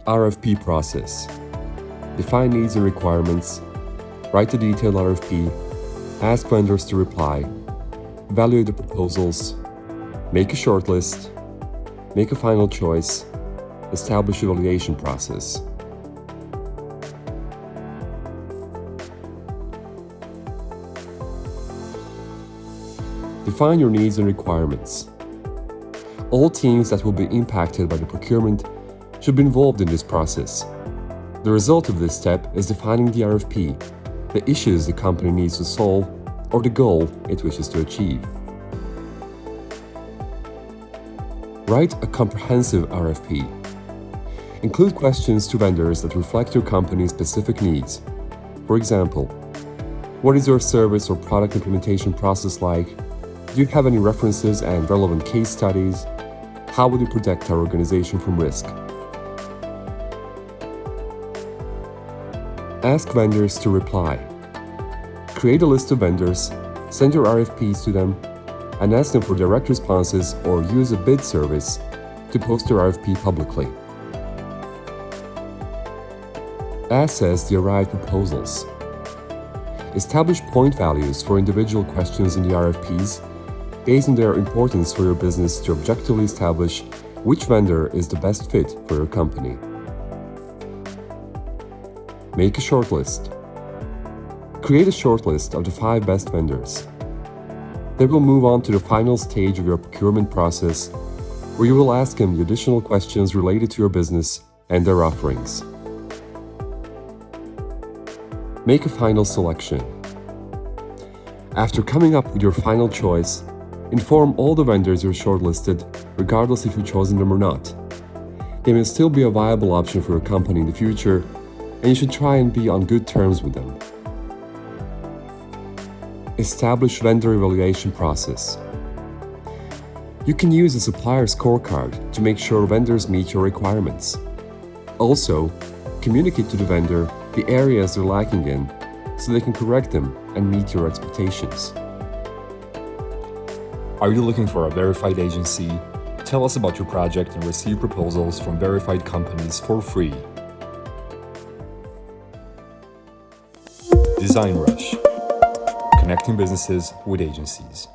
RFP process. Define needs and requirements, write a detailed RFP, ask vendors to reply, evaluate the proposals, make a shortlist, make a final choice, establish a evaluation process. Define your needs and requirements. All teams that will be impacted by the procurement should be involved in this process. The result of this step is defining the RFP, the issues the company needs to solve, or the goal it wishes to achieve. Write a comprehensive RFP. Include questions to vendors that reflect your company's specific needs. For example, what is your service or product implementation process like? Do you have any references and relevant case studies? How would you protect our organization from risk? Ask vendors to reply. Create a list of vendors, send your RFPs to them, and ask them for direct responses or use a bid service to post your RFP publicly. Assess the arrived proposals. Establish point values for individual questions in the RFPs based on their importance for your business to objectively establish which vendor is the best fit for your company. Make a shortlist. Create a shortlist of the 5 best vendors. They will move on to the final stage of your procurement process, where you will ask them the additional questions related to your business and their offerings. Make a final selection. After coming up with your final choice, inform all the vendors you've shortlisted, regardless if you've chosen them or not. They may still be a viable option for your company in the future, and you should try and be on good terms with them. Establish vendor evaluation process. You can use a supplier scorecard to make sure vendors meet your requirements. Also, communicate to the vendor the areas they're lacking in so they can correct them and meet your expectations. Are you looking for a verified agency? Tell us about your project and receive proposals from verified companies for free. Design Rush. Connecting businesses with agencies.